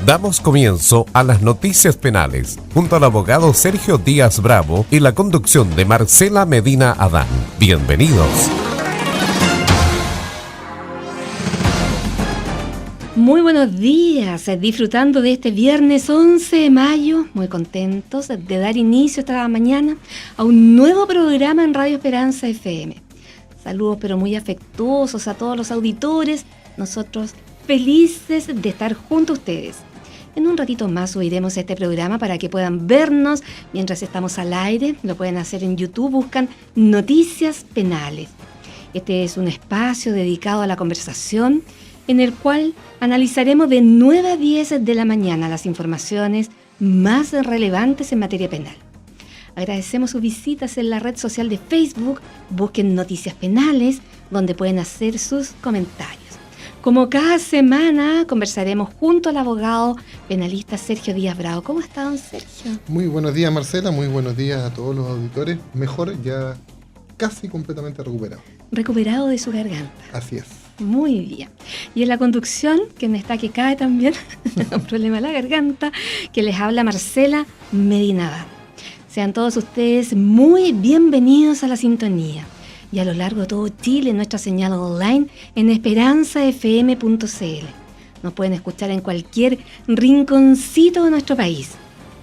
Damos comienzo a las noticias penales, junto al abogado Sergio Díaz Bravo y la conducción de Marcela Medina Adán. Bienvenidos. Muy buenos días, disfrutando de este viernes 11 de mayo, muy contentos de dar inicio esta mañana a un nuevo programa en Radio Esperanza FM. Saludos pero muy afectuosos a todos los auditores, nosotros felices de estar junto a ustedes. En un ratito más subiremos este programa para que puedan vernos mientras estamos al aire. Lo pueden hacer en YouTube, buscan Noticias Penales. Este es un espacio dedicado a la conversación en el cual analizaremos de 9 a 10 de la mañana las informaciones más relevantes en materia penal. Agradecemos sus visitas en la red social de Facebook. Busquen Noticias Penales, donde pueden hacer sus comentarios. Como cada semana, conversaremos junto al abogado penalista Sergio Díaz Bravo. ¿Cómo está, don Sergio? Muy buenos días, Marcela. Muy buenos días a todos los auditores. Mejor, ya casi completamente recuperado. Recuperado de su garganta. Así es. Muy bien. Y en la conducción, quien está que cae también, un problema de la garganta, que les habla Marcela Medina Adán. Sean todos ustedes muy bienvenidos a la sintonía. Y a lo largo de todo Chile, nuestra señal online en esperanzafm.cl. Nos pueden escuchar en cualquier rinconcito de nuestro país.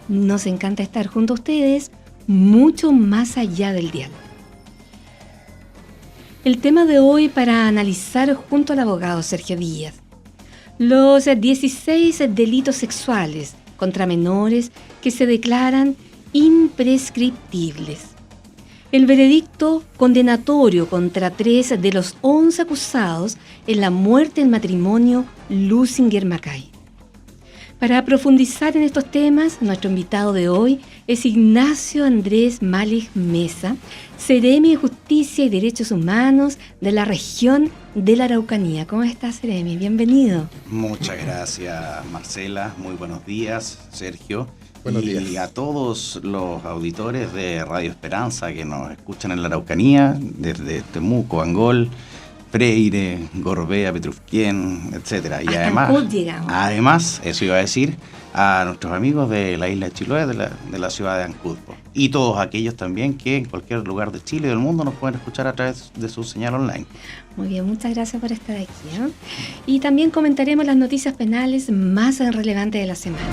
Nos encanta estar junto a ustedes, mucho más allá del dial. El tema de hoy para analizar junto al abogado Sergio Díaz: los 16 delitos sexuales contra menores que se declaran imprescriptibles. El veredicto condenatorio contra 3 de los 11 acusados en la muerte en matrimonio Lusinger-Macay. Para profundizar en estos temas, nuestro invitado de hoy es Ignacio Andrés Malik Mesa, Seremi de Justicia y Derechos Humanos de la región de la Araucanía. ¿Cómo estás, Seremi? Bienvenido. Muchas gracias, Marcela. Muy buenos días, Sergio. Buenos días. Y a todos los auditores de Radio Esperanza que nos escuchan en la Araucanía, desde Temuco, Angol, Freire, Gorbea, Petrufquén, etcétera. Y además, eso iba a decir, a nuestros amigos de la isla de Chiloé, de la ciudad de Ancud. Y todos aquellos también que en cualquier lugar de Chile y del mundo nos pueden escuchar a través de su señal online. Muy bien, muchas gracias por estar aquí, ¿eh? Y también comentaremos las noticias penales más relevantes de la semana.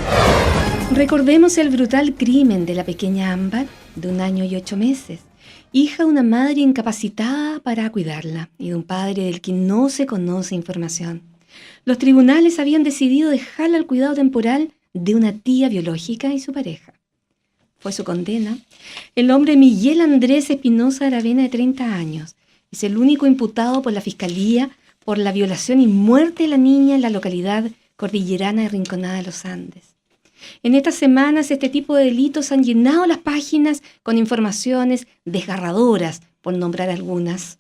Recordemos el brutal crimen de la pequeña Ámbar, de 1 año y 8 meses, hija de una madre incapacitada para cuidarla y de un padre del que no se conoce información. Los tribunales habían decidido dejarla al cuidado temporal de una tía biológica y su pareja. Fue su condena. El hombre Miguel Andrés Espinosa Aravena, de 30 años, es el único imputado por la Fiscalía por la violación y muerte de la niña en la localidad cordillerana de Rinconada de los Andes. En estas semanas, este tipo de delitos han llenado las páginas con informaciones desgarradoras, por nombrar algunas.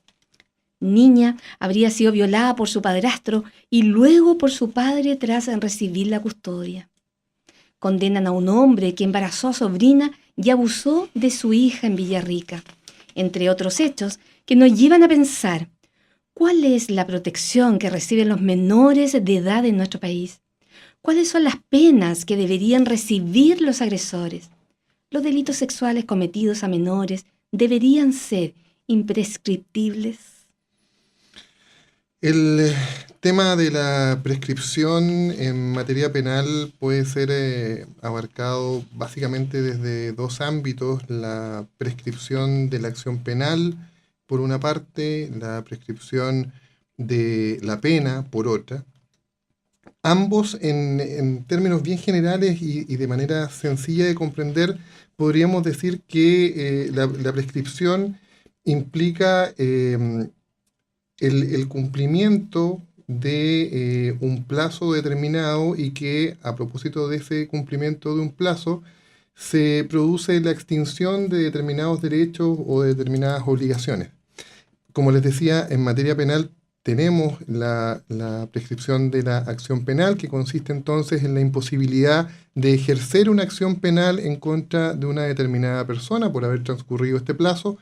Niña habría sido violada por su padrastro y luego por su padre tras recibir la custodia. Condenan a un hombre que embarazó a sobrina y abusó de su hija en Villarrica, entre otros hechos que nos llevan a pensar: ¿cuál es la protección que reciben los menores de edad en nuestro país? ¿Cuáles son las penas que deberían recibir los agresores? ¿Los delitos sexuales cometidos a menores deberían ser imprescriptibles? El tema de la prescripción en materia penal puede ser abarcado básicamente desde 2 ámbitos: la prescripción de la acción penal, por una parte, la prescripción de la pena, por otra. Ambos, en términos bien generales y de manera sencilla de comprender, podríamos decir que la prescripción implica el cumplimiento de un plazo determinado, y que, a propósito de ese cumplimiento de un plazo, se produce la extinción de determinados derechos o de determinadas obligaciones. Como les decía, en materia penal tenemos la prescripción de la acción penal, que consiste entonces en la imposibilidad de ejercer una acción penal en contra de una determinada persona por haber transcurrido este plazo.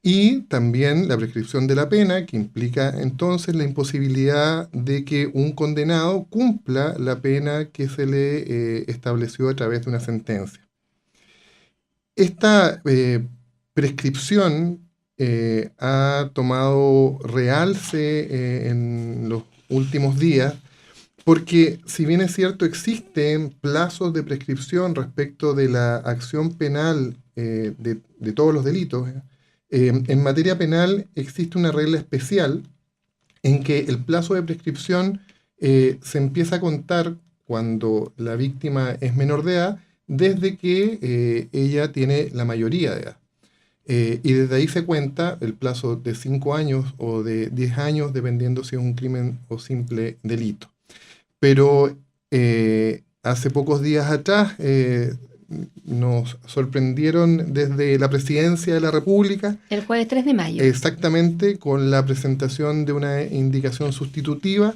Y también la prescripción de la pena, que implica entonces la imposibilidad de que un condenado cumpla la pena que se le estableció a través de una sentencia. Esta prescripción ha tomado realce en los últimos días, porque si bien es cierto existen plazos de prescripción respecto de la acción penal de todos los delitos, en materia penal existe una regla especial en que el plazo de prescripción se empieza a contar cuando la víctima es menor de edad, desde que ella tiene la mayoría de edad. Y desde ahí se cuenta el plazo de 5 años o de 10 años, dependiendo si es un crimen o simple delito. Pero hace pocos días atrás nos sorprendieron desde la Presidencia de la República. El jueves 3 de mayo. Exactamente, con la presentación de una indicación sustitutiva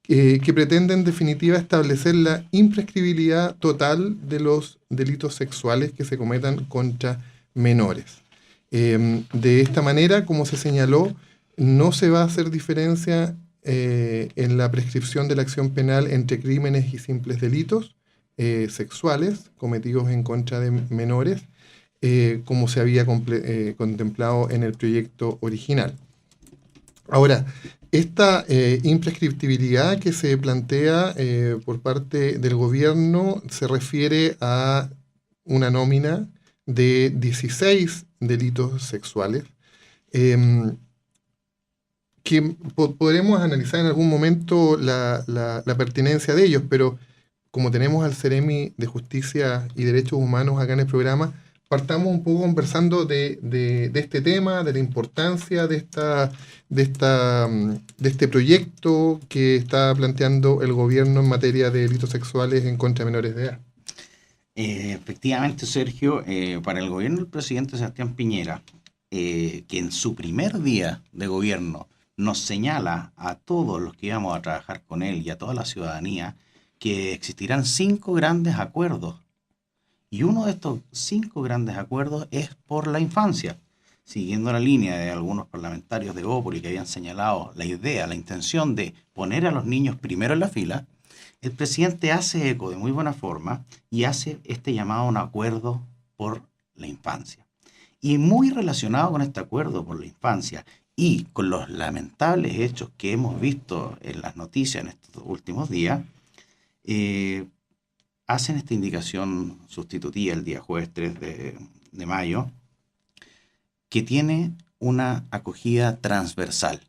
que pretende en definitiva establecer la imprescriptibilidad total de los delitos sexuales que se cometan contra menores. De esta manera, como se señaló, no se va a hacer diferencia en la prescripción de la acción penal entre crímenes y simples delitos sexuales cometidos en contra de menores, como se había contemplado en el proyecto original. Ahora, esta imprescriptibilidad que se plantea por parte del gobierno se refiere a una nómina de 16 delitos sexuales, que podremos analizar en algún momento la pertinencia de ellos, pero como tenemos al Ceremi de Justicia y Derechos Humanos acá en el programa, partamos un poco conversando de este tema, de la importancia de este proyecto que está planteando el gobierno en materia de delitos sexuales en contra de menores de edad. Efectivamente, Sergio, para el gobierno del presidente Sebastián Piñera, que en su primer día de gobierno nos señala a todos los que íbamos a trabajar con él y a toda la ciudadanía que existirán 5 grandes acuerdos. Y uno de estos 5 grandes acuerdos es por la infancia. Siguiendo la línea de algunos parlamentarios de Bópoli que habían señalado la idea, la intención de poner a los niños primero en la fila, el presidente hace eco de muy buena forma y hace este llamado a un acuerdo por la infancia. Y muy relacionado con este acuerdo por la infancia y con los lamentables hechos que hemos visto en las noticias en estos últimos días, hacen esta indicación sustitutiva el día jueves 3 de mayo, que tiene una acogida transversal.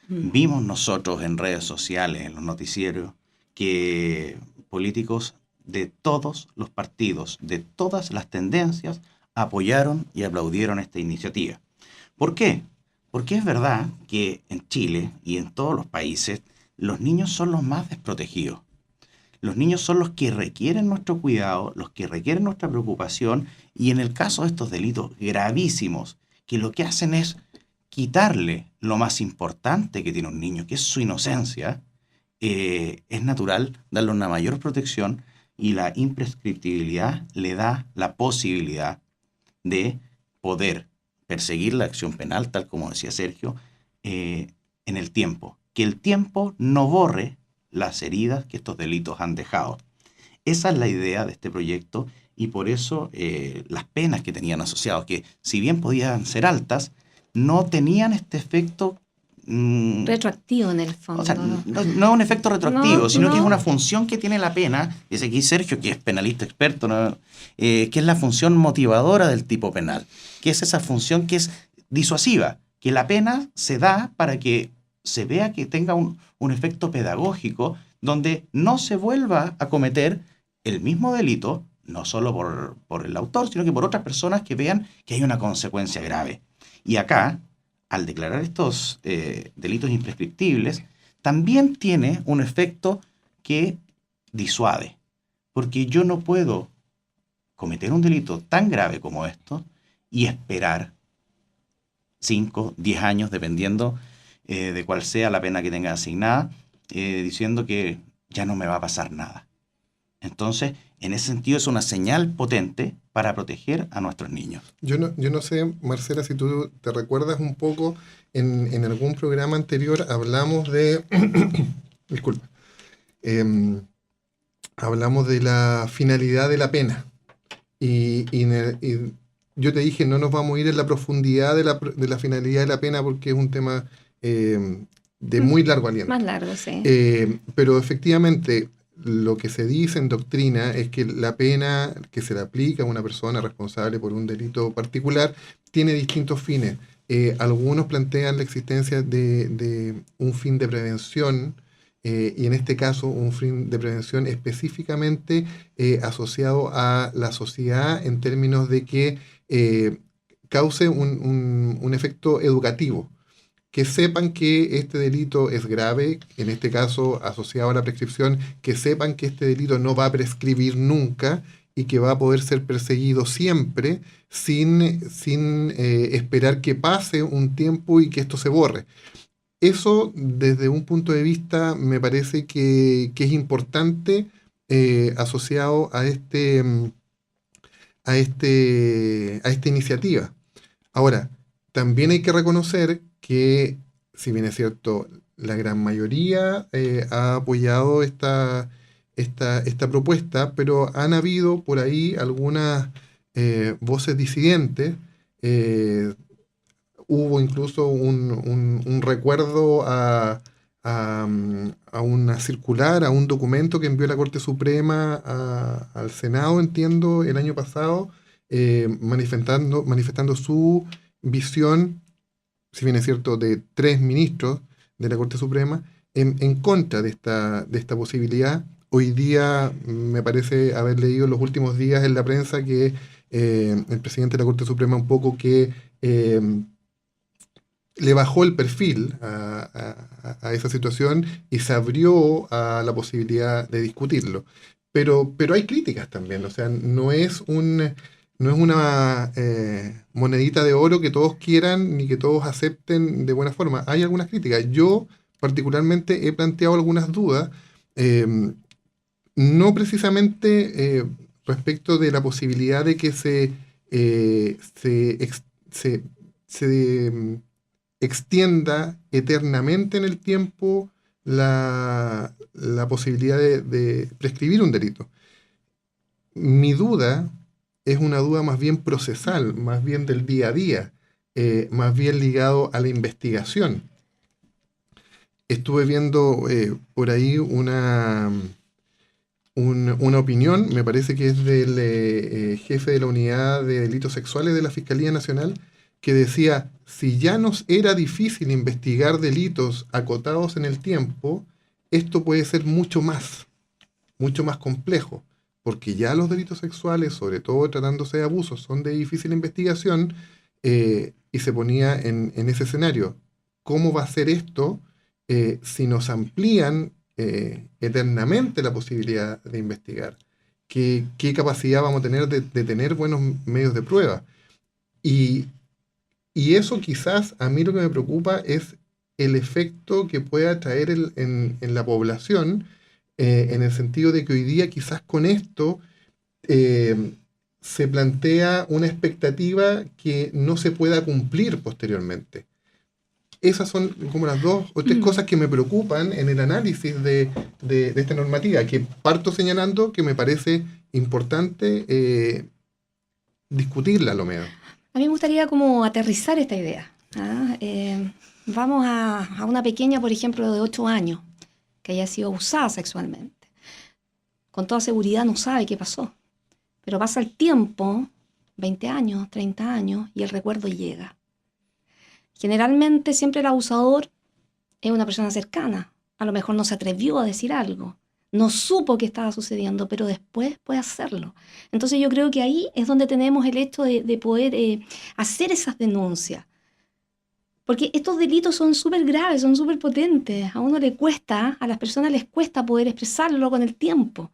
Vimos nosotros en redes sociales, en los noticieros, que políticos de todos los partidos, de todas las tendencias, apoyaron y aplaudieron esta iniciativa. ¿Por qué? Porque es verdad que en Chile y en todos los países los niños son los más desprotegidos. Los niños son los que requieren nuestro cuidado, los que requieren nuestra preocupación, y en el caso de estos delitos gravísimos, que lo que hacen es quitarle lo más importante que tiene un niño, que es su inocencia, es natural darle una mayor protección, y la imprescriptibilidad le da la posibilidad de poder perseguir la acción penal, tal como decía Sergio, en el tiempo. Que el tiempo no borre las heridas que estos delitos han dejado. Esa es la idea de este proyecto, y por eso las penas que tenían asociados, que si bien podían ser altas, no tenían este efecto retroactivo en el fondo. O sea, no es un efecto retroactivo, sino que es una función que tiene la pena. Dice aquí Sergio, que es penalista experto, ¿no? Que es la función motivadora del tipo penal, que es esa función que es disuasiva, que la pena se da para que se vea que tenga un efecto pedagógico, donde no se vuelva a cometer el mismo delito, no solo por el autor, sino que por otras personas que vean que hay una consecuencia grave. Y acá, al declarar estos delitos imprescriptibles, también tiene un efecto que disuade, porque yo no puedo cometer un delito tan grave como esto y esperar 5, 10 años, dependiendo de cuál sea la pena que tenga asignada, diciendo que ya no me va a pasar nada. Entonces, en ese sentido es una señal potente para proteger a nuestros niños. Yo no sé, Marcela, si tú te recuerdas un poco, en algún programa anterior hablamos de... disculpa. Hablamos de la finalidad de la pena. Y yo te dije, no nos vamos a ir en la profundidad de la finalidad de la pena porque es un tema de muy largo aliento. Más largo, sí. Pero efectivamente, lo que se dice en doctrina es que la pena que se le aplica a una persona responsable por un delito particular tiene distintos fines. Algunos plantean la existencia de un fin de prevención, y en este caso un fin de prevención específicamente asociado a la sociedad en términos de que cause un efecto educativo. Que sepan que este delito es grave, en este caso asociado a la prescripción, que sepan que este delito no va a prescribir nunca y que va a poder ser perseguido siempre sin esperar que pase un tiempo y que esto se borre. Eso, desde un punto de vista, me parece que es importante asociado a esta iniciativa. Ahora, también hay que reconocer que, si bien es cierto, la gran mayoría ha apoyado esta propuesta, pero han habido por ahí algunas voces disidentes. Hubo incluso un recuerdo a una circular, a un documento que envió la Corte Suprema al Senado, entiendo, el año pasado, manifestando su visión, si bien es cierto, de 3 ministros de la Corte Suprema, en contra de esta posibilidad. Hoy día me parece haber leído en los últimos días en la prensa que el presidente de la Corte Suprema un poco que le bajó el perfil a esa situación y se abrió a la posibilidad de discutirlo. Pero hay críticas también, o sea, no es una monedita de oro que todos quieran ni que todos acepten de buena forma. Hay algunas críticas. Yo particularmente he planteado algunas dudas, no precisamente respecto de la posibilidad de que se extienda eternamente en el tiempo la posibilidad de prescribir un delito. Mi duda es una duda más bien procesal, más bien del día a día, más bien ligado a la investigación. Estuve viendo por ahí una opinión, me parece que es del jefe de la Unidad de Delitos Sexuales de la Fiscalía Nacional, que decía, si ya nos era difícil investigar delitos acotados en el tiempo, esto puede ser mucho más complejo, porque ya los delitos sexuales, sobre todo tratándose de abusos, son de difícil investigación, y se ponía en ese escenario. ¿Cómo va a ser esto si nos amplían eternamente la posibilidad de investigar? ¿Qué capacidad vamos a tener de tener buenos medios de prueba? Y eso quizás a mí lo que me preocupa es el efecto que pueda traer en la población, en el sentido de que hoy día quizás con esto se plantea una expectativa que no se pueda cumplir posteriormente. Esas son como las 2 o 3 cosas que me preocupan en el análisis de esta normativa, que parto señalando que me parece importante discutirla a lo menos. A mí me gustaría como aterrizar esta idea. Vamos a una pequeña, por ejemplo, de 8 años, que haya sido abusada sexualmente. Con toda seguridad no sabe qué pasó. Pero pasa el tiempo, 20 años, 30 años, y el recuerdo llega. Generalmente siempre el abusador es una persona cercana. A lo mejor no se atrevió a decir algo. No supo qué estaba sucediendo, pero después puede hacerlo. Entonces yo creo que ahí es donde tenemos el hecho de poder hacer esas denuncias. Porque estos delitos son súper graves, son súper potentes. A uno le cuesta, a las personas les cuesta poder expresarlo con el tiempo.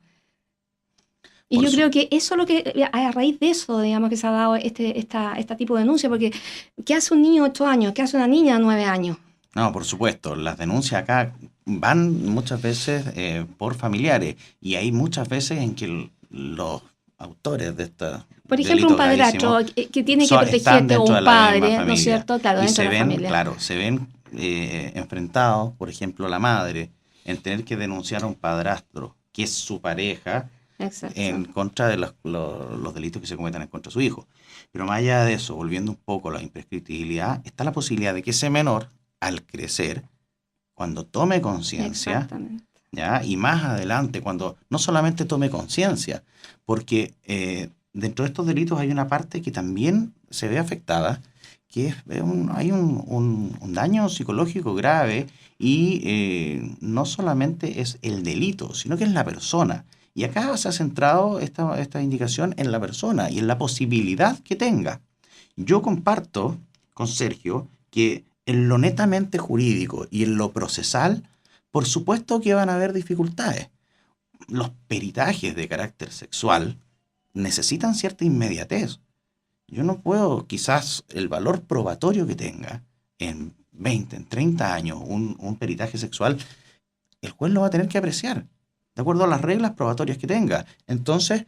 Y yo creo que eso es lo que, a raíz de eso, digamos, que se ha dado este tipo de denuncia. Porque, ¿qué hace un niño de 8 años? ¿Qué hace una niña de 9 años? No, por supuesto. Las denuncias acá van muchas veces por familiares, y hay muchas veces en que los autores de esta... Por ejemplo, un padrastro que tiene que protegerte, o un padre, ¿no es cierto? Claro, dentro de la familia. Claro, se ven enfrentados, por ejemplo, la madre, en tener que denunciar a un padrastro, que es su pareja, exacto, en contra de los delitos que se cometan en contra de su hijo. Pero más allá de eso, volviendo un poco a la imprescriptibilidad, está la posibilidad de que ese menor, al crecer, cuando tome conciencia, ¿ya? Y más adelante, cuando no solamente tome conciencia, porque dentro de estos delitos hay una parte que también se ve afectada, que hay un daño psicológico grave, y no solamente es el delito, sino que es la persona. Y acá se ha centrado esta indicación en la persona y en la posibilidad que tenga. Yo comparto con Sergio que en lo netamente jurídico y en lo procesal, por supuesto que van a haber dificultades. Los peritajes de carácter sexual necesitan cierta inmediatez. Yo no puedo, quizás el valor probatorio que tenga en 20, en 30 años, un peritaje sexual, el juez lo va a tener que apreciar de acuerdo a las reglas probatorias que tenga. Entonces,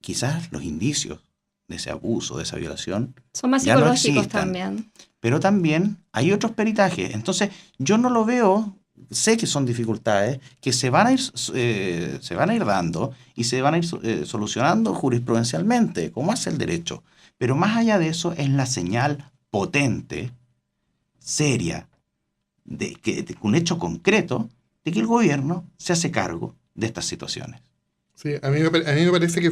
quizás los indicios de ese abuso, de esa violación, son más psicológicos también. Pero también hay otros peritajes. Entonces, yo no lo veo, sé que son dificultades que se van a ir dando y se van a ir solucionando jurisprudencialmente, como hace el derecho. Pero más allá de eso, es la señal potente, seria, de un hecho concreto, de que el gobierno se hace cargo de estas situaciones. Sí, a mí me parece que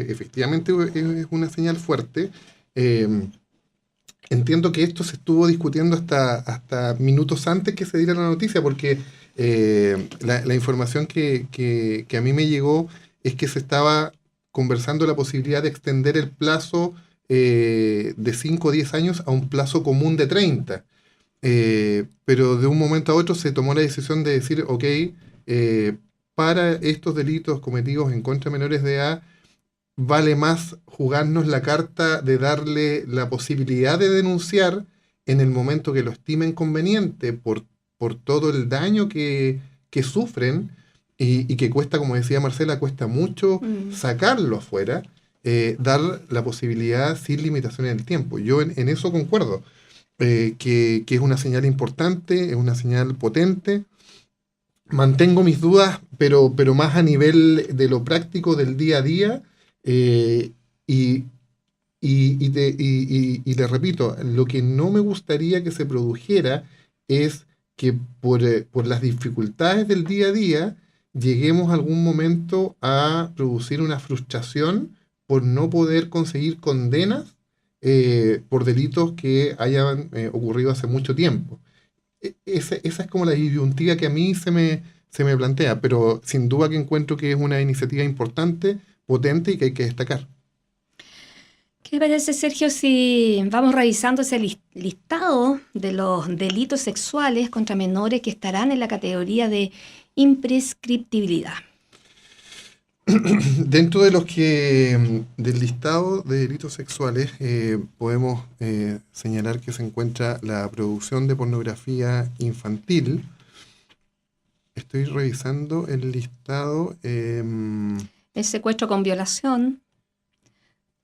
efectivamente es una señal fuerte. Entiendo que esto se estuvo discutiendo hasta minutos antes que se diera la noticia, porque la información que a mí me llegó es que se estaba conversando la posibilidad de extender el plazo de 5 o 10 años a un plazo común de 30. Pero de un momento a otro se tomó la decisión de decir, ok, para estos delitos cometidos en contra de menores de edad, vale más jugarnos la carta de darle la posibilidad de denunciar en el momento que lo estimen conveniente por todo el daño que sufren y que cuesta, como decía Marcela, cuesta mucho sacarlo afuera, dar la posibilidad sin limitación en el tiempo. Yo en eso concuerdo. Que es una señal importante, es una señal potente. Mantengo mis dudas, pero más a nivel de lo práctico del día a día. Y te repito, lo que no me gustaría que se produjera es que por las dificultades del día a día lleguemos algún momento a producir una frustración por no poder conseguir condenas por delitos que hayan ocurrido hace mucho tiempo. Esa es como la disyuntiva que a mí se me plantea, pero sin duda que encuentro que es una iniciativa importante, potente y que hay que destacar. ¿Qué le parece, Sergio, si vamos revisando ese listado de los delitos sexuales contra menores que estarán en la categoría de imprescriptibilidad? Dentro de del listado de delitos sexuales podemos señalar que se encuentra la producción de pornografía infantil. Estoy revisando el listado. El secuestro con violación.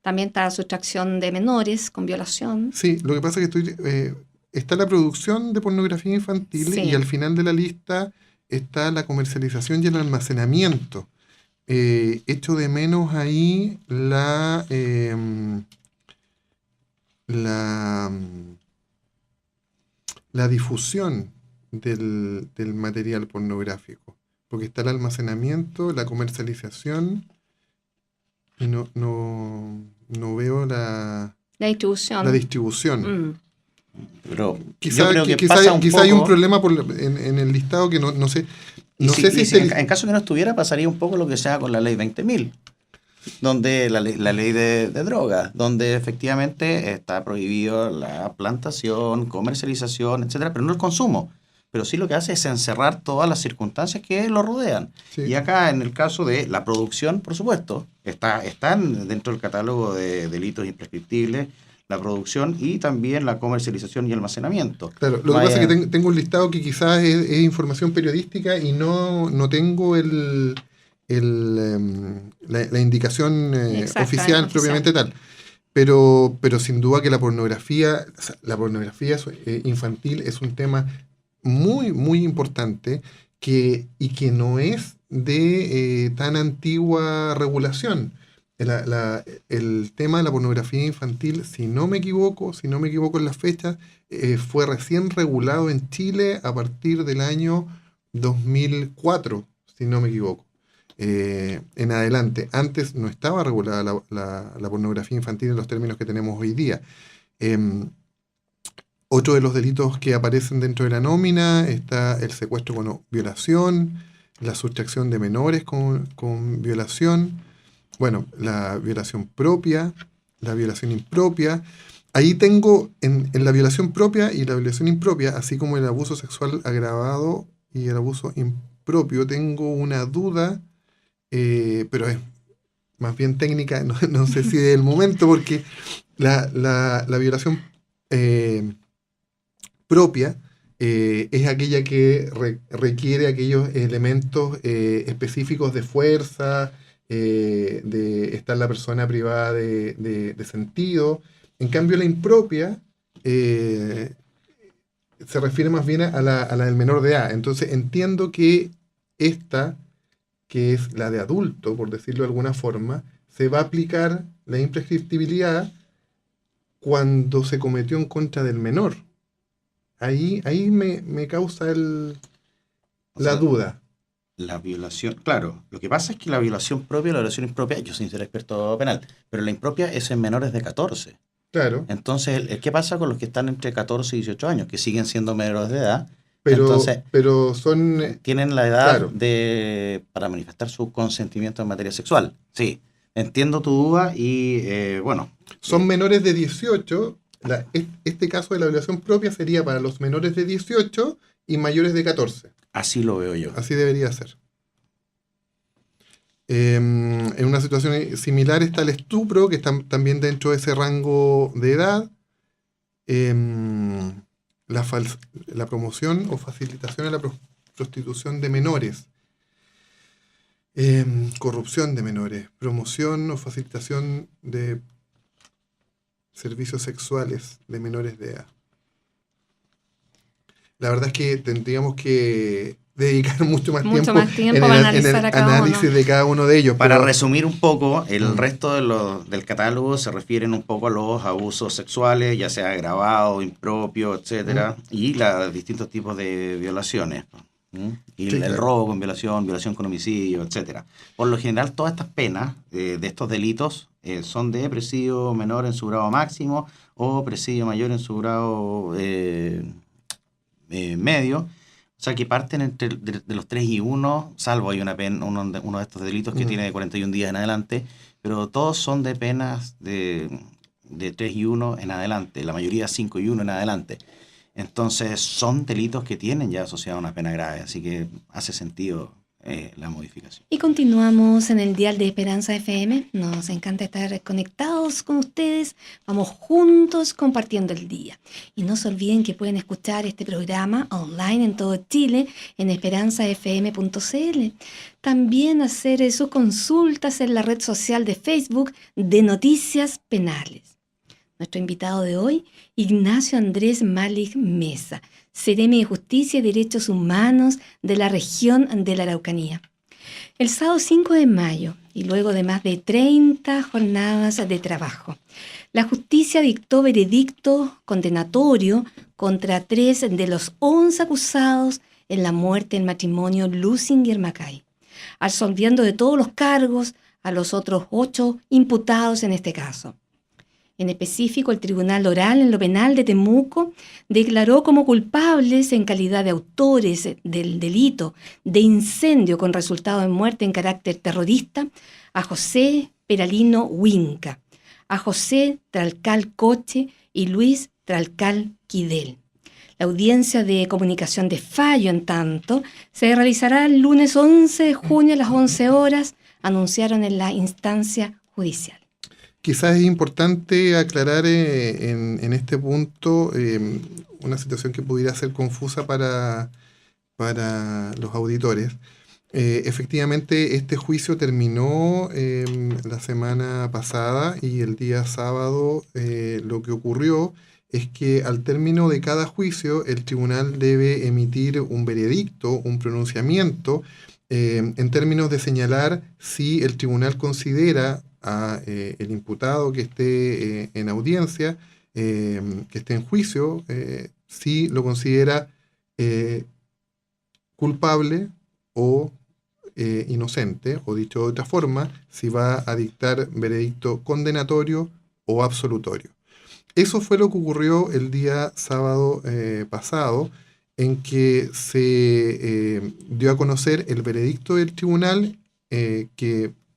También está la sustracción de menores con violación. Sí, lo que pasa es que está la producción de pornografía infantil, sí, y al final de la lista está la comercialización y el almacenamiento. Echo de menos ahí la difusión del material pornográfico, porque está el almacenamiento, la comercialización, y no veo la distribución. Pero quizá hay un problema en el listado que no sé. En caso que no estuviera, pasaría un poco lo que sea con la ley 20.000, donde la ley de drogas, donde efectivamente está prohibido la plantación, comercialización, etcétera, pero no el consumo. Pero sí lo que hace es encerrar todas las circunstancias que lo rodean. Sí. Y acá, en el caso de la producción, por supuesto, están dentro del catálogo de delitos imprescriptibles la producción y también la comercialización y almacenamiento. Claro, lo que pasa es que tengo un listado que quizás es información periodística y no tengo la indicación oficial propiamente tal. Pero sin duda que la pornografía infantil es un tema muy, muy importante y que no es de tan antigua regulación. El tema de la pornografía infantil, si no me equivoco en las fechas, fue recién regulado en Chile a partir del año 2004, si no me equivoco. En adelante. Antes no estaba regulada la pornografía infantil en los términos que tenemos hoy día. Otro de los delitos que aparecen dentro de la nómina está el secuestro con violación, la sustracción de menores con violación, bueno, la violación propia, la violación impropia. Ahí tengo en la violación propia y la violación impropia, así como el abuso sexual agravado y el abuso impropio, tengo una duda, pero es más bien técnica, no sé si del momento, porque la violación propia es aquella que requiere aquellos elementos específicos de fuerza, de estar la persona privada de sentido. En cambio, la impropia se refiere más bien a la del menor de edad. Entonces, entiendo que esta, que es la de adulto, por decirlo de alguna forma, se va a aplicar la imprescriptibilidad cuando se cometió en contra del menor. Ahí me causa la duda. La violación, claro, lo que pasa es que la violación propia y la violación impropia, yo sin ser experto penal, pero la impropia es en menores de 14. Claro. Entonces, ¿qué pasa con los que están entre 14 y 18 años, que siguen siendo menores de edad? Pero tienen la edad, claro, para manifestar su consentimiento en materia sexual. Sí, entiendo tu duda y bueno. Son menores de 18. Este caso de la violación propia sería para los menores de 18 y mayores de 14. Así lo veo yo. Así debería ser. En una situación similar está el estupro, que está también dentro de ese rango de edad. La promoción o facilitación a la prostitución de menores. Corrupción de menores. Promoción o facilitación de servicios sexuales de menores de edad. La verdad es que tendríamos que dedicar mucho más tiempo en el análisis de cada uno de ellos. Para resumir un poco, el resto del catálogo se refieren un poco a los abusos sexuales, ya sea agravado, impropio, etcétera, y los distintos tipos de violaciones. Y sí, el robo con violación con homicidio, etcétera. Por lo general, todas estas penas de estos delitos son de presidio menor en su grado máximo o presidio mayor en su grado medio. O sea, que parten de los 3 y 1, salvo hay una pena, uno de estos delitos que tiene de 41 días en adelante, pero todos son de penas de 3 y 1 en adelante, la mayoría 5 y 1 en adelante. Entonces son delitos que tienen ya asociada una pena grave, así que hace sentido la modificación. Y continuamos en el dial de Esperanza FM. Nos encanta estar conectados con ustedes. Vamos juntos compartiendo el día. Y no se olviden que pueden escuchar este programa online en todo Chile en esperanzafm.cl. También hacer sus consultas en la red social de Facebook de Noticias Penales. Nuestro invitado de hoy, Ignacio Andrés Malich Mesa, Seremi de Justicia y Derechos Humanos de la región de la Araucanía. El sábado 5 de mayo, y luego de más de 30 jornadas de trabajo, la justicia dictó veredicto condenatorio contra 3 de los 11 acusados en la muerte del matrimonio Lusinger-Macay, absolviendo de todos los cargos a los otros 8 imputados en este caso. En específico, el Tribunal Oral en lo Penal de Temuco declaró como culpables en calidad de autores del delito de incendio con resultado de muerte en carácter terrorista a José Peralino Huinca, a José Tralcal Coche y Luis Tralcal Quidel. La audiencia de comunicación de fallo, en tanto, se realizará el lunes 11 de junio a las 11 horas, anunciaron en la instancia judicial. Quizás es importante aclarar en este punto una situación que pudiera ser confusa para los auditores. Efectivamente, este juicio terminó la semana pasada y el día sábado lo que ocurrió es que al término de cada juicio el tribunal debe emitir un veredicto, un pronunciamiento, en términos de señalar si el tribunal considera a el imputado que esté en audiencia, que esté en juicio, si lo considera culpable o inocente, o dicho de otra forma, si va a dictar veredicto condenatorio o absolutorio. Eso fue lo que ocurrió el día sábado pasado, en que se dio a conocer el veredicto del tribunal,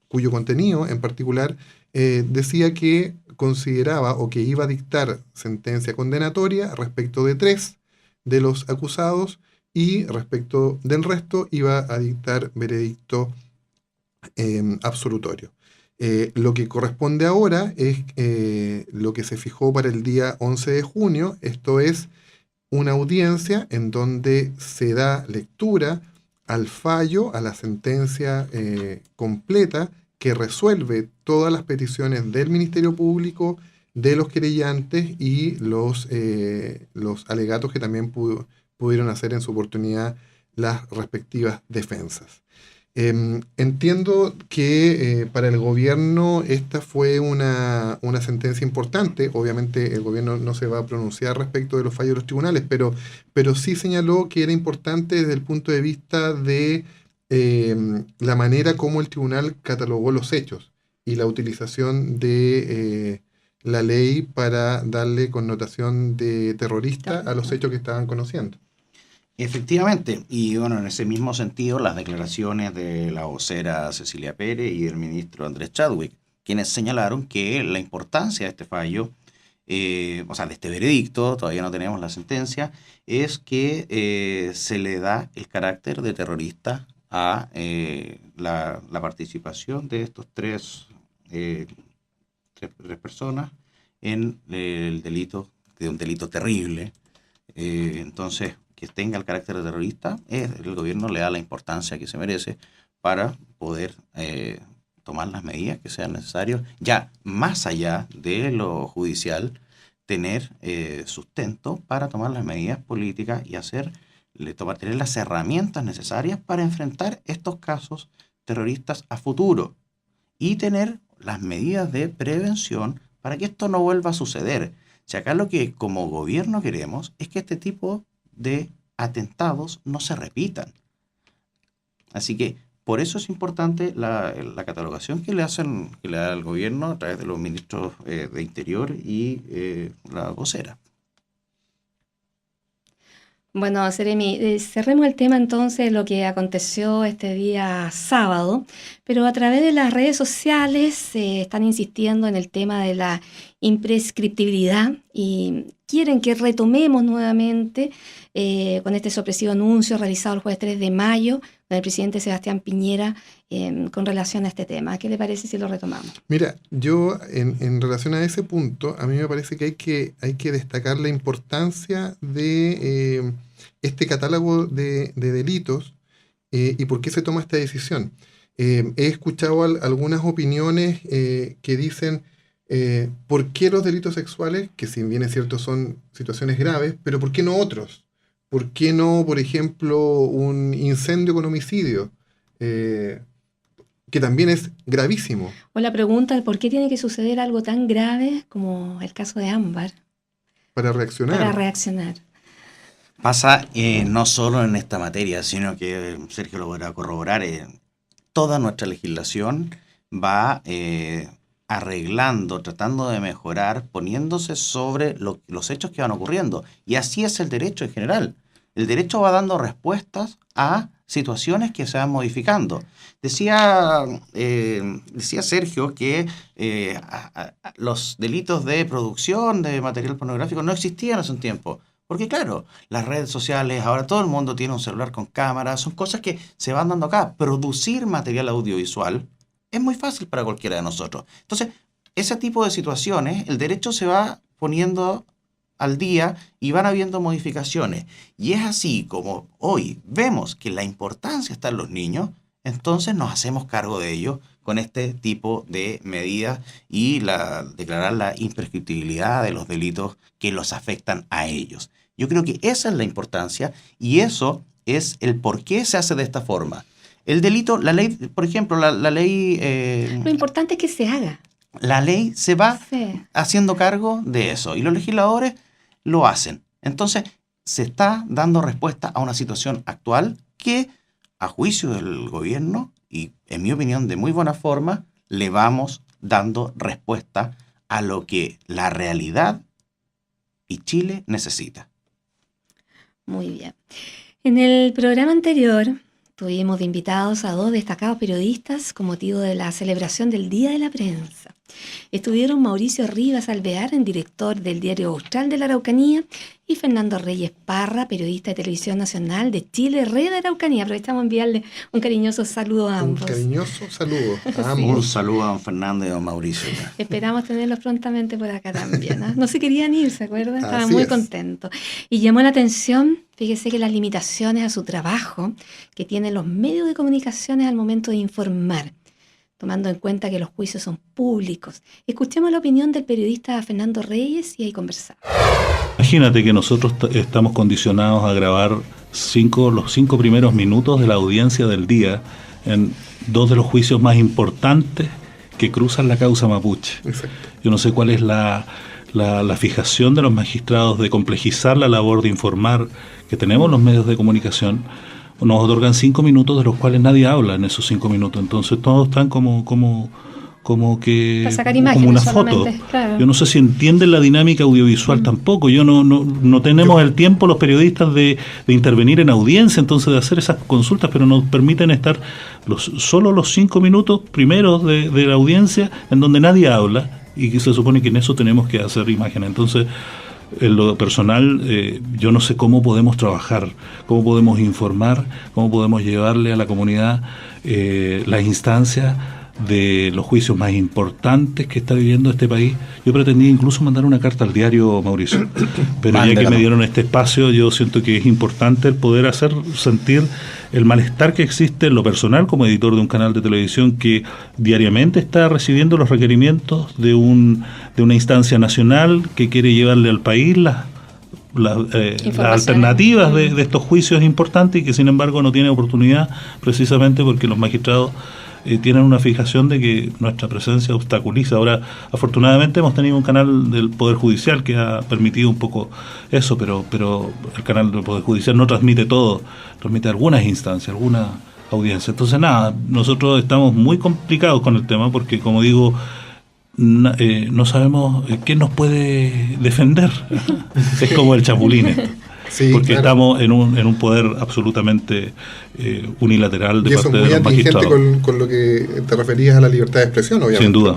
cuyo contenido en particular decía que consideraba o que iba a dictar sentencia condenatoria respecto de 3 de los acusados y respecto del resto iba a dictar veredicto absolutorio. Lo que corresponde ahora es lo que se fijó para el día 11 de junio, esto es una audiencia en donde se da lectura al fallo, a la sentencia completa que resuelve todas las peticiones del Ministerio Público, de los querellantes y los alegatos que también pudieron hacer en su oportunidad las respectivas defensas. Entiendo que para el gobierno esta fue una sentencia importante. Obviamente el gobierno no se va a pronunciar respecto de los fallos de los tribunales, pero sí señaló que era importante desde el punto de vista de la manera como el tribunal catalogó los hechos y la utilización de la ley para darle connotación de terrorista a los hechos que estaban conociendo. Efectivamente, y bueno, en ese mismo sentido, las declaraciones de la vocera Cecilia Pérez y del ministro Andrés Chadwick, quienes señalaron que la importancia de este fallo, o sea, de este veredicto, todavía no tenemos la sentencia, es que se le da el carácter de terrorista a la participación de estos tres personas en el delito, de un delito terrible. Entonces, que tenga el carácter de terrorista, el gobierno le da la importancia que se merece para poder tomar las medidas que sean necesarias, ya más allá de lo judicial, tener sustento para tomar las medidas políticas y tener las herramientas necesarias para enfrentar estos casos terroristas a futuro y tener las medidas de prevención para que esto no vuelva a suceder. Si acá lo que como gobierno queremos es que este tipo de atentados no se repitan. Así que por eso es importante la catalogación que le da el gobierno a través de los ministros de Interior y la vocera. Bueno, Seremi, cerremos el tema entonces de lo que aconteció este día sábado, pero a través de las redes sociales se están insistiendo en el tema de la imprescriptibilidad y quieren que retomemos nuevamente con este sorpresivo anuncio realizado el jueves 3 de mayo del presidente Sebastián Piñera con relación a este tema. ¿Qué le parece si lo retomamos? Mira, yo en relación a ese punto, a mí me parece que hay que destacar la importancia de este catálogo de delitos y por qué se toma esta decisión. He escuchado algunas opiniones que dicen ¿por qué los delitos sexuales, que si bien es cierto son situaciones graves, pero ¿por qué no otros? ¿Por qué no, por ejemplo, un incendio con homicidio? Que también es gravísimo. O la pregunta de por qué tiene que suceder algo tan grave como el caso de Ámbar. Para reaccionar. Pasa no solo en esta materia, sino que Sergio lo podrá corroborar, toda nuestra legislación va arreglando, tratando de mejorar, poniéndose sobre los hechos que van ocurriendo. Y así es el derecho en general. El derecho va dando respuestas a situaciones que se van modificando. Decía Sergio que los delitos de producción de material pornográfico no existían hace un tiempo. Porque claro, las redes sociales, ahora todo el mundo tiene un celular con cámara, son cosas que se van dando acá. Producir material audiovisual es muy fácil para cualquiera de nosotros. Entonces, ese tipo de situaciones, el derecho se va poniendo al día y van habiendo modificaciones. Y es así como hoy vemos que la importancia está en los niños, entonces nos hacemos cargo de ellos con este tipo de medidas y declarar la imprescriptibilidad de los delitos que los afectan a ellos. Yo creo que esa es la importancia y eso es el por qué se hace de esta forma. El delito, la ley, por ejemplo, la ley... Lo importante es que se haga. La ley se va haciendo cargo de eso y los legisladores lo hacen. Entonces, se está dando respuesta a una situación actual que, a juicio del gobierno, y en mi opinión de muy buena forma, le vamos dando respuesta a lo que la realidad y Chile necesita. Muy bien. En el programa anterior tuvimos de invitados a 2 destacados periodistas con motivo de la celebración del Día de la Prensa. Estuvieron Mauricio Rivas Alvear, director del Diario Austral de la Araucanía, y Fernando Reyes Parra, periodista de Televisión Nacional de Chile, Red de Araucanía. Aprovechamos de enviarle un cariñoso saludo a ambos. Un cariñoso saludo a ambos. Un saludo a don Fernando y a don Mauricio. Esperamos tenerlos prontamente por acá también. No se querían ir, ¿se acuerdan? Estaban muy contentos. Y llamó la atención, fíjese, que las limitaciones a su trabajo que tienen los medios de comunicaciones al momento de informar, tomando en cuenta que los juicios son públicos. Escuchemos la opinión del periodista Fernando Reyes y ahí conversamos. Imagínate que nosotros estamos condicionados a grabar los 5 primeros minutos de la audiencia del día en 2 de los juicios más importantes que cruzan la causa mapuche. Exacto. Yo no sé cuál es la fijación de los magistrados de complejizar la labor de informar que tenemos los medios de comunicación. Nos otorgan 5 minutos de los cuales nadie habla en esos 5 minutos, entonces todos están como que para sacar imágenes, como una foto. Claro. Yo no sé si entienden la dinámica audiovisual tampoco. Yo no tenemos el tiempo los periodistas de intervenir en audiencia, entonces de hacer esas consultas, pero nos permiten estar solo los 5 minutos primeros de la audiencia en donde nadie habla y que se supone que en eso tenemos que hacer imágenes. Entonces, en lo personal, yo no sé cómo podemos trabajar, cómo podemos informar, cómo podemos llevarle a la comunidad las instancias de los juicios más importantes que está viviendo este país. Yo pretendía incluso mandar una carta al diario, Mauricio, pero ya que me dieron este espacio, yo siento que es importante el poder hacer sentir el malestar que existe en lo personal como editor de un canal de televisión que diariamente está recibiendo los requerimientos de una instancia nacional que quiere llevarle al país las alternativas de estos juicios importantes y que sin embargo no tiene oportunidad precisamente porque los magistrados tienen una fijación de que nuestra presencia obstaculiza. Ahora, afortunadamente hemos tenido un canal del Poder Judicial que ha permitido un poco eso, pero el canal del Poder Judicial no transmite todo, transmite algunas instancias, alguna audiencia. Entonces, nada, nosotros estamos muy complicados con el tema porque, como digo, no sabemos quién nos puede defender. Es como el Chapulín esto. Sí, porque claro, estamos en un poder absolutamente unilateral de parte de los magistrados. Y eso es muy atingente con lo que te referías a la libertad de expresión, obviamente. Sin duda.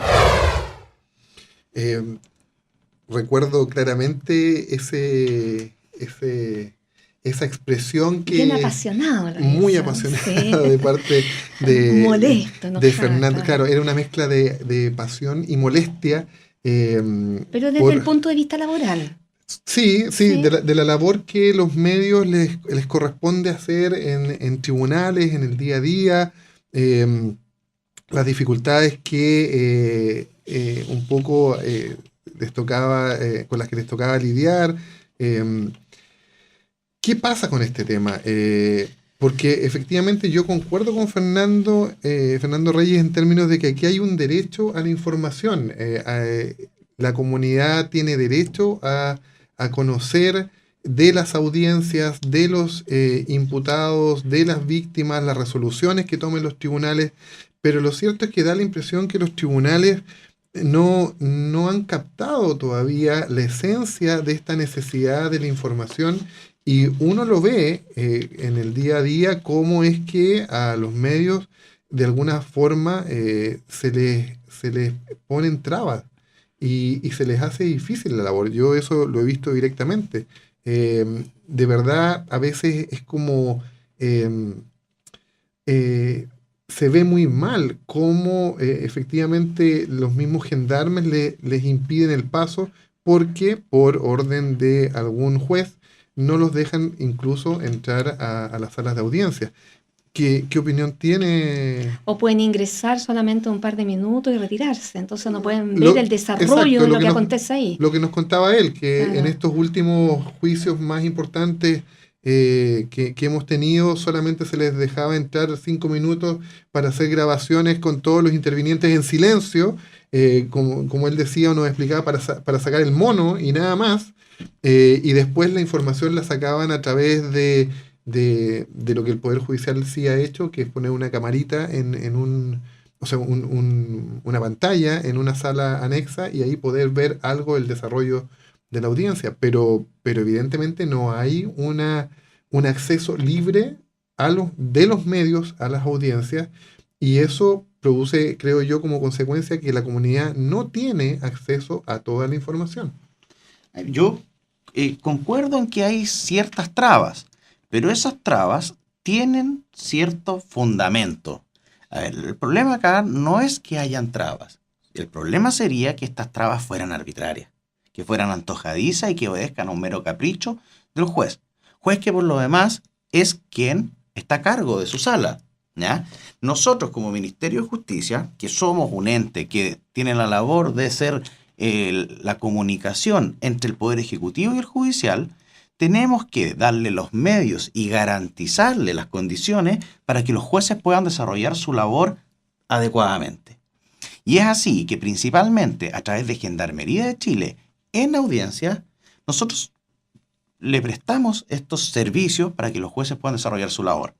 Recuerdo claramente esa expresión que... Bien apasionado. Muy apasionada, sí, de parte de... Molesto, ¿no? De Fernando. Claro, era una mezcla de pasión y molestia. Pero desde el punto de vista laboral. Sí. De la labor que los medios les corresponde hacer en tribunales, en el día a día, las dificultades que un poco con las que les tocaba lidiar. ¿Qué pasa con este tema? Porque efectivamente yo concuerdo con Fernando Reyes en términos de que aquí hay un derecho a la información. La comunidad tiene derecho a conocer de las audiencias, de los imputados, de las víctimas, las resoluciones que tomen los tribunales, pero lo cierto es que da la impresión que los tribunales no han captado todavía la esencia de esta necesidad de la información y uno lo ve en el día a día cómo es que a los medios de alguna forma se les ponen trabas. Y se les hace difícil la labor. Yo eso lo he visto directamente. De verdad, a veces es como se se ve muy mal cómo efectivamente los mismos gendarmes les impiden el paso porque por orden de algún juez no los dejan incluso entrar a las salas de audiencia. ¿Qué opinión tiene? O pueden ingresar solamente un par de minutos y retirarse, entonces no pueden ver el desarrollo de lo que acontece ahí. Lo que nos contaba él, que en estos últimos juicios más importantes que hemos tenido, solamente se les dejaba entrar 5 minutos para hacer grabaciones con todos los intervinientes en silencio, como él decía o nos explicaba, para sacar el mono y nada más, y después la información la sacaban a través de lo que el Poder Judicial sí ha hecho, que es poner una camarita una pantalla en una sala anexa y ahí poder ver algo del desarrollo de la audiencia, pero evidentemente no hay un acceso libre de los medios a las audiencias, y eso produce, creo yo, como consecuencia que la comunidad no tiene acceso a toda la información. Yo concuerdo en que hay ciertas trabas, pero esas trabas tienen cierto fundamento. A ver, el problema acá no es que hayan trabas. El problema sería que estas trabas fueran arbitrarias, que fueran antojadizas y que obedezcan a un mero capricho del juez. Juez que por lo demás es quien está a cargo de su sala, ¿ya? Nosotros como Ministerio de Justicia, que somos un ente que tiene la labor de ser la comunicación entre el Poder Ejecutivo y el Judicial, tenemos que darle los medios y garantizarle las condiciones para que los jueces puedan desarrollar su labor adecuadamente. Y es así que principalmente a través de Gendarmería de Chile, en audiencia, nosotros le prestamos estos servicios para que los jueces puedan desarrollar su labor.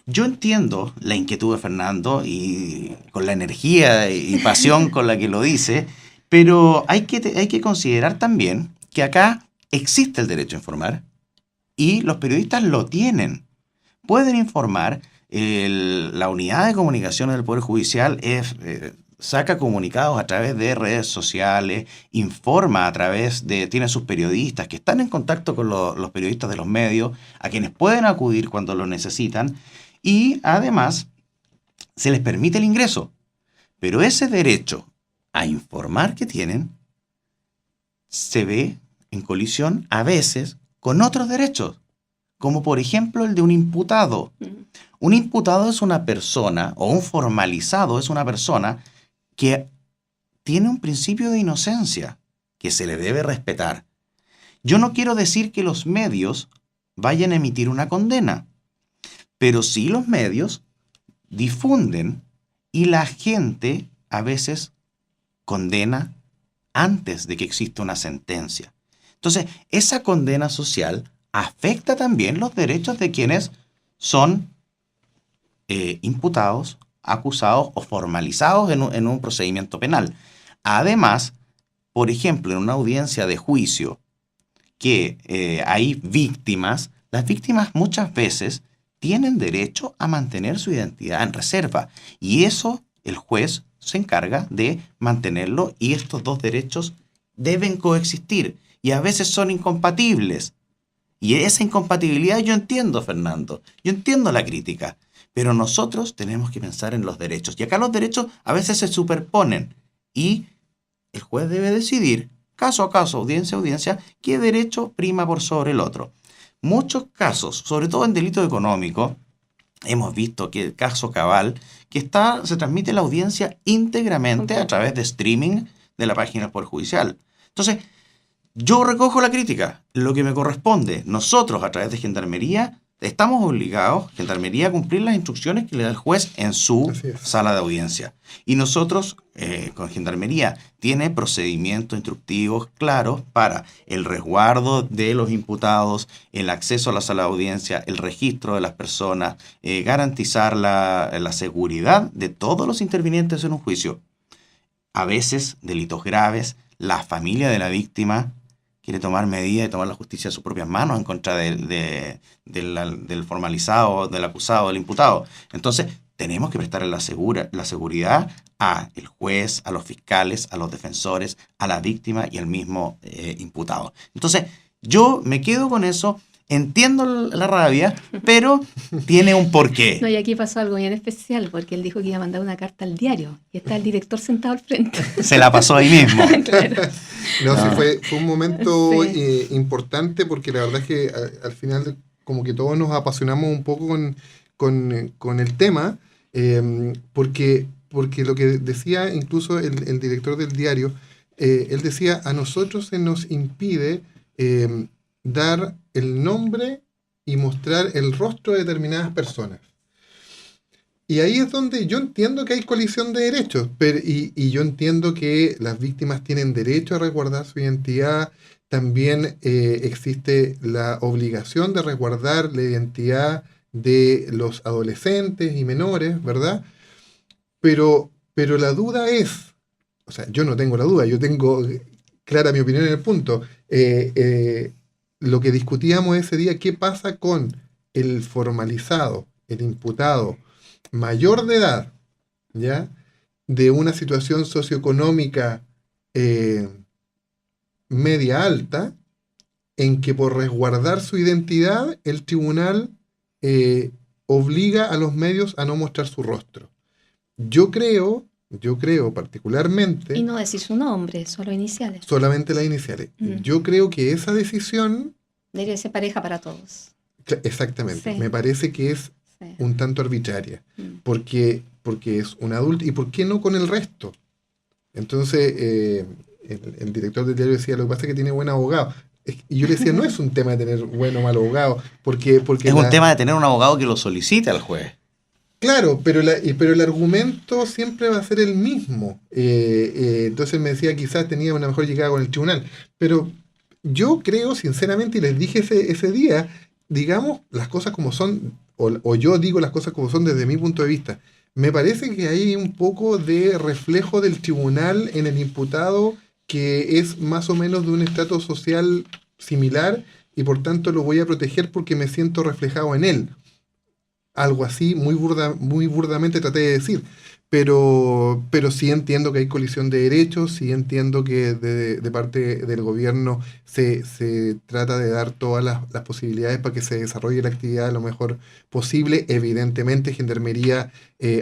Yo entiendo la inquietud de Fernando y con la energía y pasión con la que lo dice, pero hay que considerar también que acá existe el derecho a informar y los periodistas lo tienen. Pueden informar, la unidad de comunicaciones del Poder Judicial saca comunicados a través de redes sociales, informa tiene sus periodistas que están en contacto con los periodistas de los medios, a quienes pueden acudir cuando lo necesitan, y además se les permite el ingreso. Pero ese derecho a informar que tienen se ve en colisión a veces con otros derechos, como por ejemplo el de un imputado. Un imputado es una persona, o un formalizado es una persona que tiene un principio de inocencia que se le debe respetar. Yo no quiero decir que los medios vayan a emitir una condena, pero sí los medios difunden y la gente a veces condena antes de que exista una sentencia. Entonces, esa condena social afecta también los derechos de quienes son imputados, acusados o formalizados en un procedimiento penal. Además, por ejemplo, en una audiencia de juicio que hay víctimas, las víctimas muchas veces tienen derecho a mantener su identidad en reserva, y eso el juez se encarga de mantenerlo, y estos dos derechos deben coexistir y a veces son incompatibles. Y esa incompatibilidad yo entiendo, Fernando, yo entiendo la crítica, pero nosotros tenemos que pensar en los derechos. Y acá los derechos a veces se superponen y el juez debe decidir, caso a caso, audiencia a audiencia, qué derecho prima por sobre el otro. Muchos casos, sobre todo en delito económico, hemos visto que el caso Cabal, que se transmite la audiencia íntegramente a través de streaming de la página del Poder Judicial. Entonces, yo recojo la crítica, lo que me corresponde. Nosotros, a través de Gendarmería, estamos obligados, Gendarmería, a cumplir las instrucciones que le da el juez en su sala de audiencia. Y nosotros, con Gendarmería, tiene procedimientos instructivos claros para el resguardo de los imputados, el acceso a la sala de audiencia, el registro de las personas, garantizar la seguridad de todos los intervinientes en un juicio. A veces, delitos graves, la familia de la víctima quiere tomar medidas y tomar la justicia en sus propias manos en contra del formalizado, del acusado, del imputado. Entonces, tenemos que prestarle la seguridad al juez, a los fiscales, a los defensores, a la víctima y al mismo imputado. Entonces, yo me quedo con eso. entiendo la rabia, pero tiene un porqué. No, y aquí pasó algo bien especial, porque él dijo que iba a mandar una carta al diario, y está el director sentado al frente. Se la pasó ahí mismo. Claro. No, sí, fue un momento importante, porque la verdad es que al final como que todos nos apasionamos un poco con el tema, porque lo que decía incluso el director del diario, él decía, a nosotros se nos impide dar el nombre y mostrar el rostro de determinadas personas. Y ahí es donde yo entiendo que hay colisión de derechos, y yo entiendo que las víctimas tienen derecho a resguardar su identidad. También existe la obligación de resguardar la identidad de los adolescentes y menores, ¿verdad? Pero la duda es, o sea, yo no tengo la duda, yo tengo clara mi opinión en el punto. Lo que discutíamos ese día, ¿qué pasa con el formalizado, el imputado mayor de edad, ¿ya? De una situación socioeconómica media alta, en que por resguardar su identidad el tribunal obliga a los medios a no mostrar su rostro? Yo creo particularmente... Y no decir su nombre, solo iniciales. Solamente las iniciales. Yo creo que esa decisión... Debe ser pareja para todos. Exactamente. Sí. Me parece que es un tanto arbitraria. Porque es un adulto. ¿Y por qué no con el resto? Entonces, el director del diario decía, lo que pasa es que tiene buen abogado. Y yo le decía, no es un tema de tener buen o mal abogado. Porque es un tema de tener un abogado que lo solicite al juez. Claro, pero el argumento siempre va a ser el mismo. Entonces me decía, quizás tenía una mejor llegada con el tribunal. Pero yo creo, sinceramente, y les dije ese día, digamos las cosas como son, o yo digo las cosas como son desde mi punto de vista. Me parece que hay un poco de reflejo del tribunal en el imputado, que es más o menos de un estrato social similar, y por tanto lo voy a proteger porque me siento reflejado en él. Algo así, muy burdamente traté de decir, pero sí entiendo que hay colisión de derechos, sí entiendo que de parte del gobierno se trata de dar todas las posibilidades para que se desarrolle la actividad lo mejor posible. Evidentemente, Gendarmería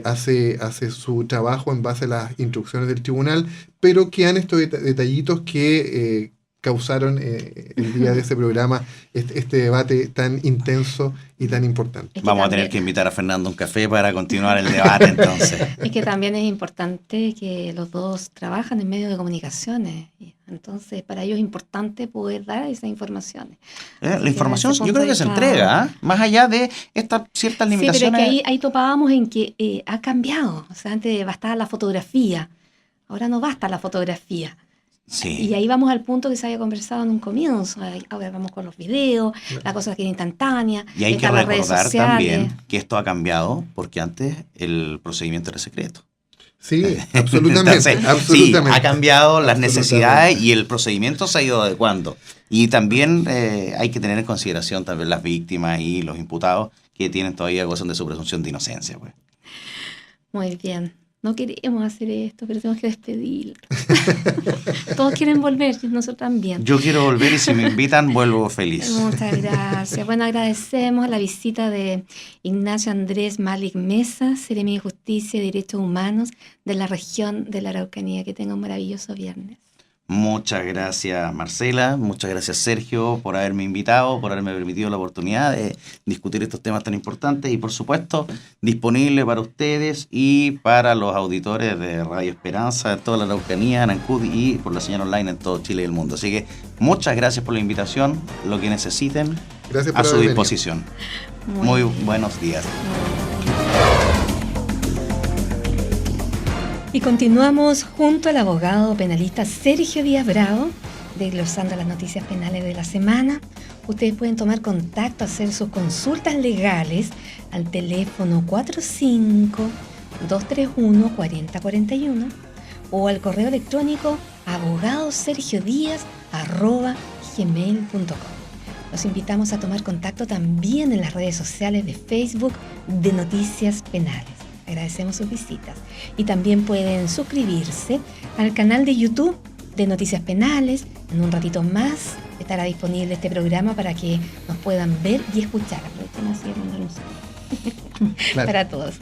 hace su trabajo en base a las instrucciones del tribunal, pero quedan estos detallitos que causaron el día de ese programa este debate tan intenso y tan importante. Vamos a tener que invitar a Fernando a un café para continuar el debate entonces. Es que también es importante que los dos trabajan en medios de comunicaciones. Entonces, para ellos es importante poder dar esas informaciones. La información yo creo que se entrega, más allá de estas ciertas limitaciones. Sí, pero es que ahí topábamos en que ha cambiado. O sea, antes bastaba la fotografía, ahora no basta la fotografía. Sí. Y ahí vamos al punto que se había conversado en un comienzo. Ahora vamos con los videos, la cosa que es instantánea. Y hay que recordar también que esto ha cambiado, porque antes el procedimiento era secreto. Sí, absolutamente. Entonces, absolutamente. Sí, ha cambiado las necesidades y el procedimiento se ha ido adecuando. Y también hay que tener en consideración también las víctimas y los imputados que tienen todavía gozan de su presunción de inocencia. Pues. Muy bien. No queremos hacer esto, pero tenemos que despedir. Todos quieren volver, nosotros también. Yo quiero volver y si me invitan, vuelvo feliz. Muchas gracias. Bueno, agradecemos la visita de Ignacio Andrés Malik Mesa, Seremi de Justicia y Derechos Humanos de la región de la Araucanía. Que tenga un maravilloso viernes. Muchas gracias, Marcela. Muchas gracias, Sergio, por haberme invitado, por haberme permitido la oportunidad de discutir estos temas tan importantes y, por supuesto, disponible para ustedes y para los auditores de Radio Esperanza de toda la Araucanía, en Ancud y por la señal online en todo Chile y el mundo. Así que muchas gracias por la invitación. Lo que necesiten, a su disposición. Muy buenos días. Y continuamos junto al abogado penalista Sergio Díaz Bravo, desglosando las noticias penales de la semana. Ustedes pueden tomar contacto, hacer sus consultas legales al teléfono 45-231-4041 o al correo electrónico abogadosergiodiaz@gmail.com. Los invitamos a tomar contacto también en las redes sociales de Facebook de Noticias Penales. Agradecemos sus visitas. Y también pueden suscribirse al canal de YouTube de Noticias Penales. En un ratito más estará disponible este programa para que nos puedan ver y escuchar. Aprovechen así de mandar un saludo Claro. para todos.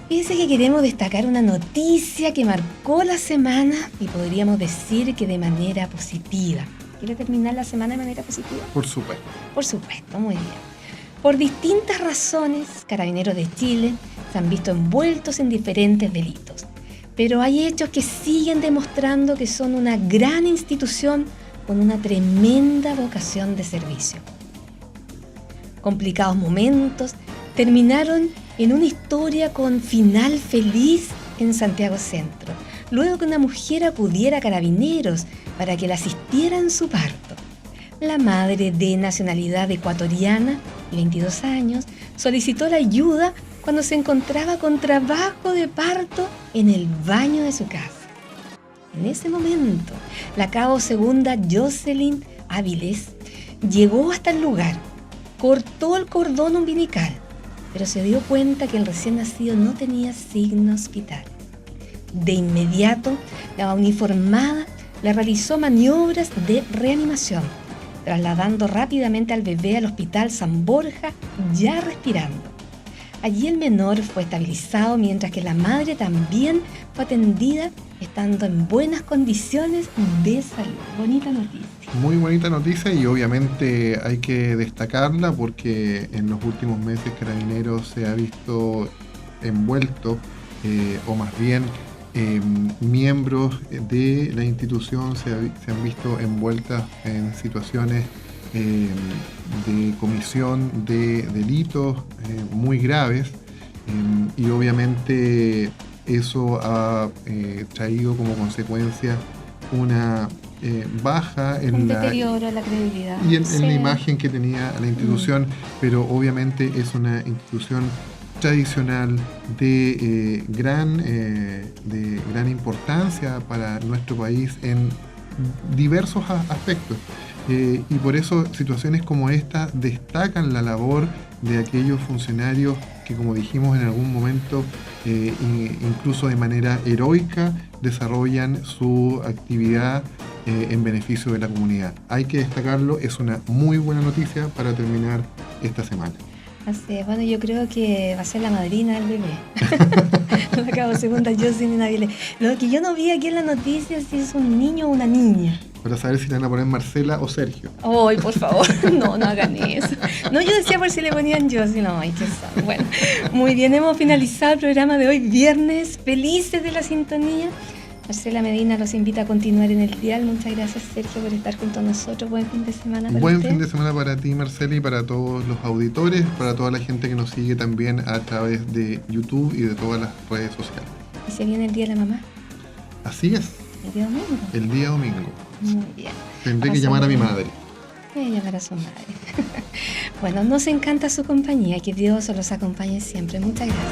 Fíjense que queremos destacar una noticia que marcó la semana y podríamos decir que de manera positiva. ¿Quiere terminar la semana de manera positiva? Por supuesto. Por supuesto, muy bien. Por distintas razones, Carabineros de Chile se han visto envueltos en diferentes delitos. Pero hay hechos que siguen demostrando que son una gran institución con una tremenda vocación de servicio. Complicados momentos terminaron en una historia con final feliz en Santiago Centro, luego que una mujer acudiera a Carabineros para que la asistiera en su parto. La madre, de nacionalidad ecuatoriana y 22 años, solicitó la ayuda cuando se encontraba con trabajo de parto en el baño de su casa. En ese momento, la cabo segunda Jocelyn Áviles llegó hasta el lugar, cortó el cordón umbilical, pero se dio cuenta que el recién nacido no tenía signos vitales. De inmediato, la uniformada le realizó maniobras de reanimación, trasladando rápidamente al bebé al hospital San Borja, ya respirando. Allí el menor fue estabilizado, mientras que la madre también fue atendida, estando en buenas condiciones de salud. Bonita noticia. Muy bonita noticia y obviamente hay que destacarla porque en los últimos meses Carabineros se ha visto envuelto, o más bien miembros de la institución se han visto envueltas en situaciones de comisión de delitos muy graves, y obviamente eso ha traído como consecuencia una baja en un deterioro de la credibilidad y en la imagen que tenía la institución, pero obviamente es una institución tradicional de gran importancia para nuestro país en diversos aspectos. Y por eso situaciones como esta destacan la labor de aquellos funcionarios que, como dijimos en algún momento, incluso de manera heroica, desarrollan su actividad en beneficio de la comunidad. Hay que destacarlo, es una muy buena noticia para terminar esta semana. Así es, bueno, yo creo que va a ser la madrina del bebé. La cabo segunda Jocelyn Áviles. Lo que yo no vi aquí en la noticia es si es un niño o una niña. Para saber si le van a poner Marcela o Sergio. Ay, por favor, no hagan eso. No, yo decía por si le ponían Jocelyn, no, ay, qué sabe. Bueno, muy bien, hemos finalizado el programa de hoy, viernes, felices de la sintonía. Marcela Medina los invita a continuar en el dial. Muchas gracias, Sergio, por estar junto a nosotros. Buen fin de semana para Buen usted. fin de semana para ti, Marcela, y para todos los auditores, para toda la gente que nos sigue también a través de YouTube y de todas las redes sociales. ¿Y se viene el Día de la Mamá? Así es, ¿El día domingo? el día domingo. Muy bien. Tendré que llamar a mi madre. Voy a llamar a su madre. Bueno, nos encanta su compañía. Que Dios los acompañe siempre. Muchas gracias.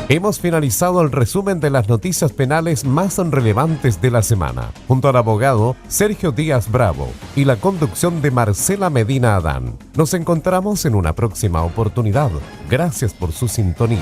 Hemos finalizado el resumen de las noticias penales más relevantes de la semana, junto al abogado Sergio Díaz Bravo y la conducción de Marcela Medina Adán. Nos encontramos en una próxima oportunidad. Gracias por su sintonía.